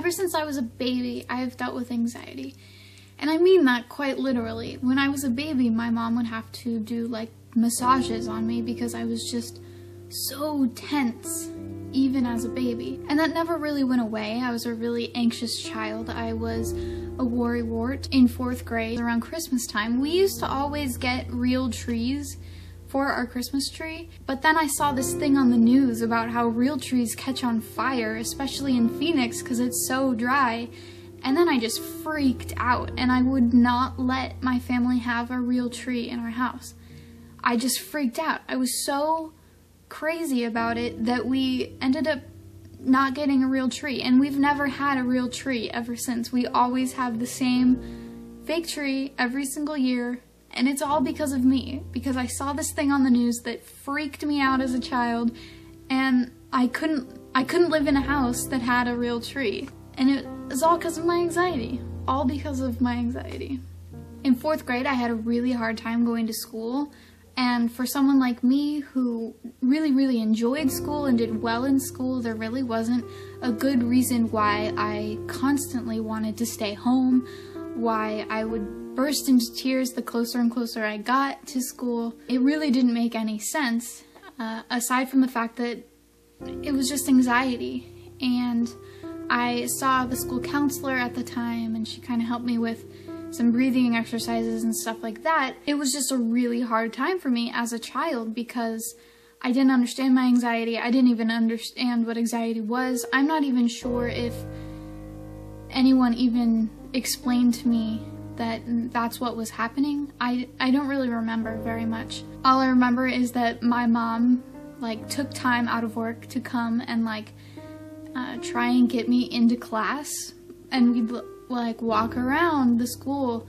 Ever since I was a baby, I have dealt with anxiety. And I mean that quite literally. When I was a baby, my mom would have to do like massages on me because I was just so tense, even as a baby. And that never really went away. I was a really anxious child. I was a worrywart. In 4th grade, around Christmas time, we used to always get real trees for our Christmas tree. But then I saw this thing on the news about how real trees catch on fire, especially in Phoenix because it's so dry. And then I just freaked out, and I would not let my family have a real tree in our house. I just freaked out. I was so crazy about it that we ended up not getting a real tree, and we've never had a real tree ever since. We always have the same fake tree every single year, and it's all because of me, because I saw this thing on the news that freaked me out as a child, and I couldn't live in a house that had a real tree. And it was all because of my anxiety. All because of my anxiety. In 4th grade, I had a really hard time going to school. And for someone like me who really enjoyed school and did well in school, there really wasn't a good reason why I constantly wanted to stay home, why I would burst into tears the closer and closer I got to school. It really didn't make any sense, aside from the fact that it was just anxiety. And I saw the school counselor at the time, and she kind of helped me with some breathing exercises and stuff like that. It was just a really hard time for me as a child because I didn't understand my anxiety. I didn't even understand what anxiety was. I'm not even sure if anyone even explained to me that that's what was happening. I don't really remember very much. All I remember is that my mom like took time out of work to come and like try and get me into class, and we'd like walk around the school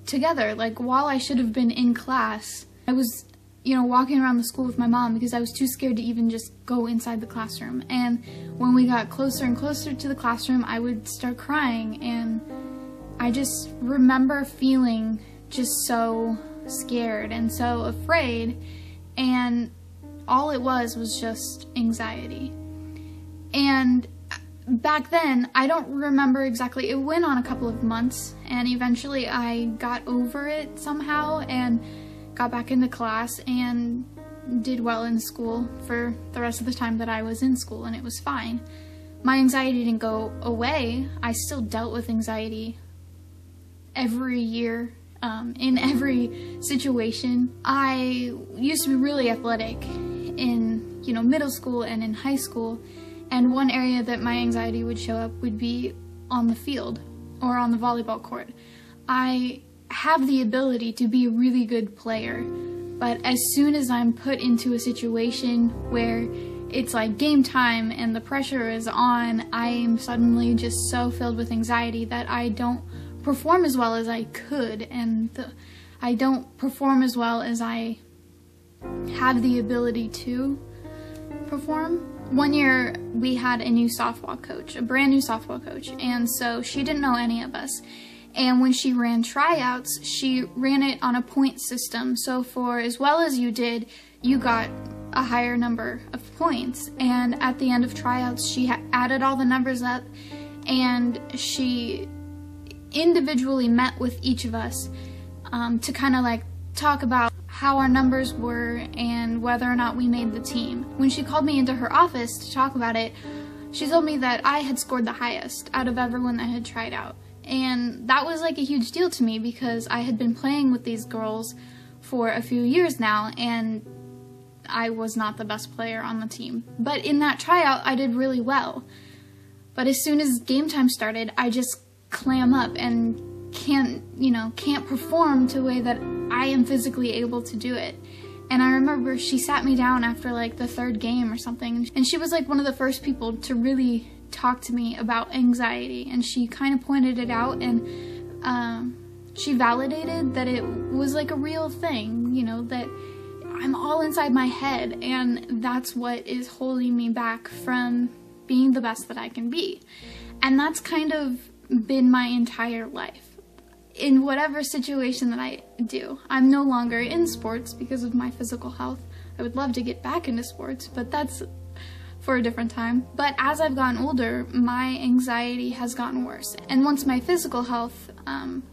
together. Like while I should have been in class, I was, you know, walking around the school with my mom because I was too scared to even just go inside the classroom. And when we got closer and closer to the classroom, I would start crying, and I just remember feeling just so scared and so afraid, and all it was just anxiety. And back then, I don't remember exactly, it went on a couple of months, and eventually I got over it somehow and got back into class and did well in school for the rest of the time that I was in school, and it was fine. My anxiety didn't go away. I still dealt with anxiety every year, in every situation. I used to be really athletic in, you know, middle school and in high school. And one area that my anxiety would show up would be on the field or on the volleyball court. I have the ability to be a really good player, but as soon as I'm put into a situation where it's like game time and the pressure is on, I am suddenly just so filled with anxiety that I don't perform as well as I could, and I don't perform as well as I have the ability to perform. One year we had a new softball coach, a brand new softball coach, and so she didn't know any of us. And when she ran tryouts, she ran it on a point system. So for as well as you did, you got a higher number of points. And at the end of tryouts, she added all the numbers up, and she individually met with each of us to kind of like talk about how our numbers were and whether or not we made the team. When she called me into her office to talk about it, she told me that I had scored the highest out of everyone that had tried out. And that was like a huge deal to me because I had been playing with these girls for a few years now, and I was not the best player on the team. But in that tryout, I did really well. But as soon as game time started, I just clam up and can't perform to a way that I am physically able to do it. And I remember she sat me down after like the 3rd game or something, and she was like one of the first people to really talk to me about anxiety, and she kind of pointed it out, and she validated that it was like a real thing, you know, that I'm all inside my head, and that's what is holding me back from being the best that I can be. And that's kind of been my entire life. In whatever situation that I do. I'm no longer in sports because of my physical health. I would love to get back into sports, but that's for a different time. But as I've gotten older, my anxiety has gotten worse. And once my physical health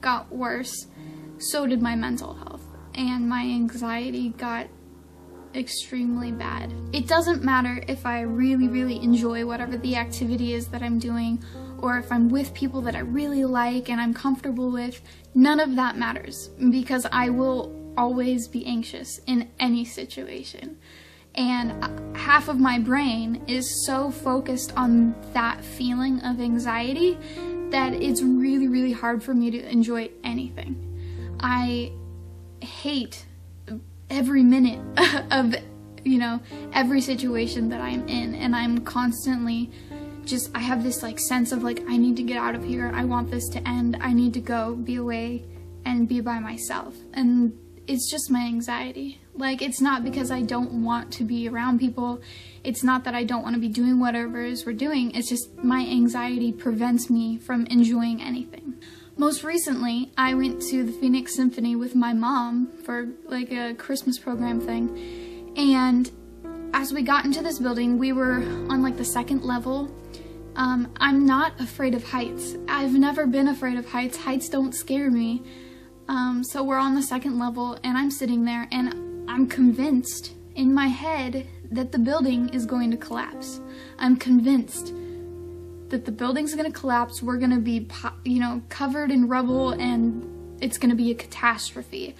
got worse, so did my mental health. And my anxiety got extremely bad. It doesn't matter if I really, really enjoy whatever the activity is that I'm doing, or if I'm with people that I really like and I'm comfortable with. None of that matters, because I will always be anxious in any situation. And half of my brain is so focused on that feeling of anxiety that it's really, really hard for me to enjoy anything. I hate every minute of, every situation that I'm in, and I'm constantly I have this like sense of like, I need to get out of here, I want this to end, I need to go be away and be by myself. And it's just my anxiety. Like, it's not because I don't want to be around people, it's not that I don't want to be doing whatever it is we're doing, it's just my anxiety prevents me from enjoying anything. Most recently, I went to the Phoenix Symphony with my mom for like a Christmas program thing, and as we got into this building, we were on like the second level. I'm not afraid of heights. I've never been afraid of heights. Heights don't scare me. So we're on the second level, and I'm sitting there, and I'm convinced in my head that the building is going to collapse. I'm convinced that the building's gonna collapse, we're gonna be, covered in rubble, and it's gonna be a catastrophe.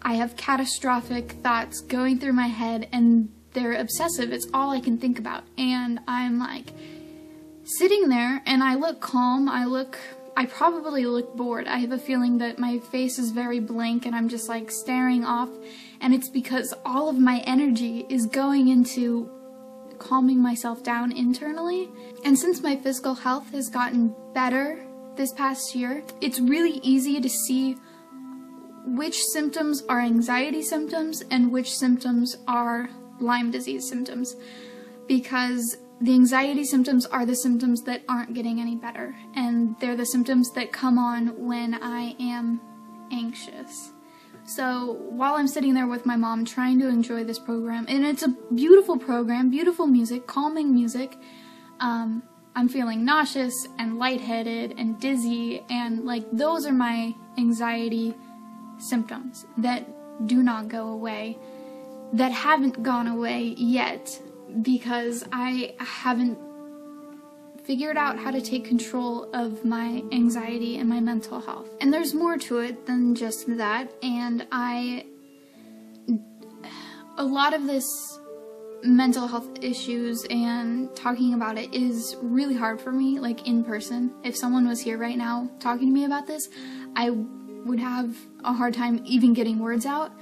I have catastrophic thoughts going through my head, and they're obsessive. It's all I can think about. And I'm like sitting there, and I look calm, I probably look bored. I have a feeling that my face is very blank and I'm just like staring off, and it's because all of my energy is going into calming myself down internally. And since my physical health has gotten better this past year, it's really easy to see which symptoms are anxiety symptoms and which symptoms are Lyme disease symptoms, because the anxiety symptoms are the symptoms that aren't getting any better, and they're the symptoms that come on when I am anxious. So while I'm sitting there with my mom trying to enjoy this program, and it's a beautiful program, beautiful music, calming music, I'm feeling nauseous and lightheaded and dizzy, and like those are my anxiety symptoms that do not go away, that haven't gone away yet, because I haven't figured out how to take control of my anxiety and my mental health. And there's more to it than just that, and a lot of this mental health issues and talking about it is really hard for me, like in person. If someone was here right now talking to me about this, I would have a hard time even getting words out.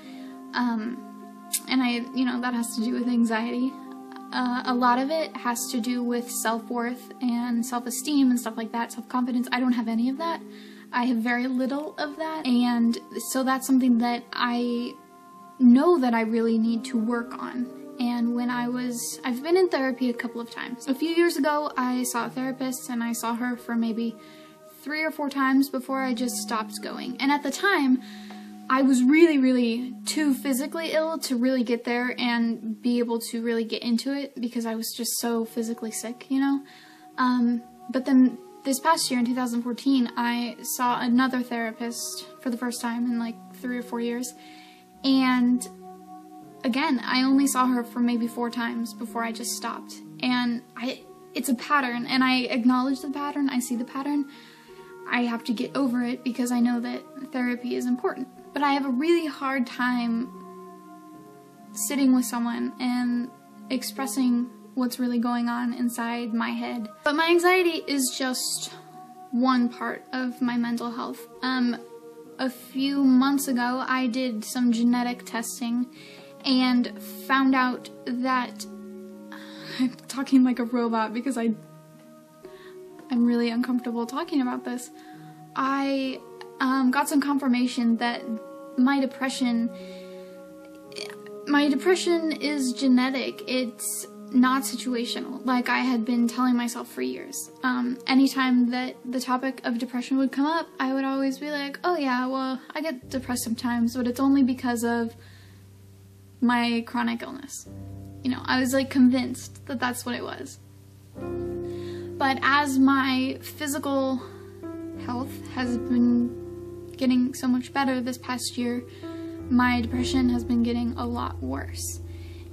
And that has to do with anxiety. A lot of it has to do with self-worth and self-esteem and stuff like that, self-confidence. I don't have any of that. I have very little of that, and so that's something that I know that I really need to work on. And I've been in therapy a couple of times. A few years ago, I saw a therapist, and I saw her for maybe 3 or 4 times before I just stopped going. And at the time, I was really, really too physically ill to really get there and be able to really get into it, because I was just so physically sick, But then this past year in 2014, I saw another therapist for the first time in like 3 or 4 years. And again, I only saw her for maybe 4 times before I just stopped. And it's a pattern, and I acknowledge the pattern, I see the pattern. I have to get over it because I know that therapy is important. But I have a really hard time sitting with someone and expressing what's really going on inside my head. But my anxiety is just one part of my mental health. A few months ago, I did some genetic testing and found out that I'm talking like a robot because I'm really uncomfortable talking about this. I got some confirmation that my depression is genetic. It's not situational, like I had been telling myself for years. Anytime that the topic of depression would come up, I would always be like, oh yeah, well, I get depressed sometimes, but it's only because of my chronic illness. you know, I was like convinced that that's what it was. But as my physical health has been getting so much better this past year, my depression has been getting a lot worse.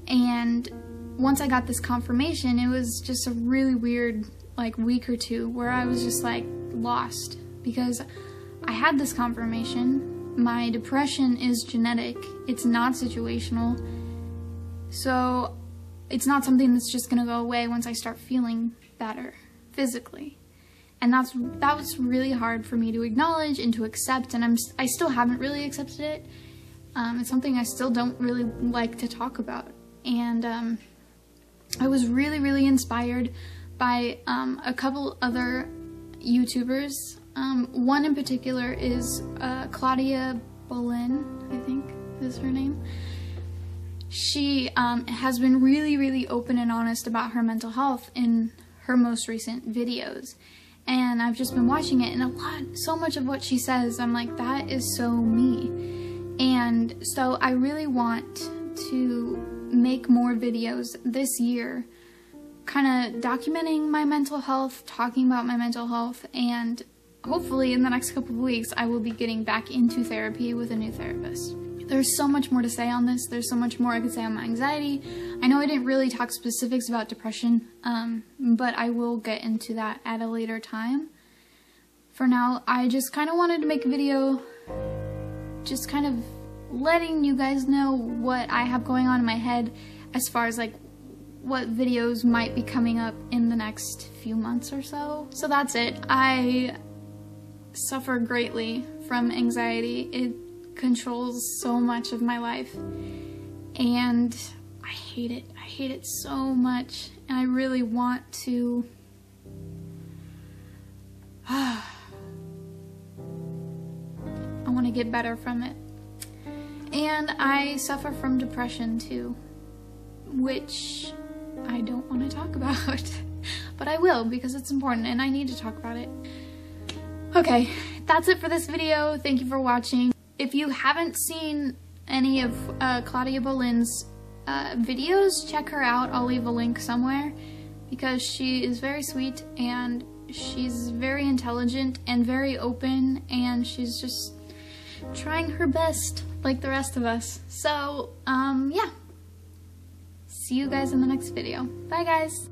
And once I got this confirmation, it was just a really weird like week or two where I was just like lost, because I had this confirmation. My depression is genetic, it's not situational, so it's not something that's just gonna go away once I start feeling better physically. And that was really hard for me to acknowledge and to accept, and I still haven't really accepted it. It's something I still don't really like to talk about. And I was really, really inspired by a couple other YouTubers. One in particular is Claudia Boleyn, I think is her name. She has been really, really open and honest about her mental health in her most recent videos. And I've just been watching it, and so much of what she says, I'm like, that is so me. And so I really want to make more videos this year, kind of documenting my mental health, talking about my mental health, and hopefully in the next couple of weeks I will be getting back into therapy with a new therapist. There's so much more to say on this. There's so much more I could say on my anxiety. I know I didn't really talk specifics about depression, but I will get into that at a later time. For now, I just kind of wanted to make a video just kind of letting you guys know what I have going on in my head as far as like what videos might be coming up in the next few months or so. So that's it. I suffer greatly from anxiety. It controls so much of my life, and I hate it. I hate it so much, and I really want to I want to get better from it. And I suffer from depression too, which I don't want to talk about, but I will because it's important and I need to talk about it. Okay, that's it for this video. Thank you for watching. If you haven't seen any of Claudia Boleyn's videos, check her out. I'll leave a link somewhere because she is very sweet and she's very intelligent and very open, and she's just trying her best like the rest of us. So, yeah. See you guys in the next video. Bye, guys.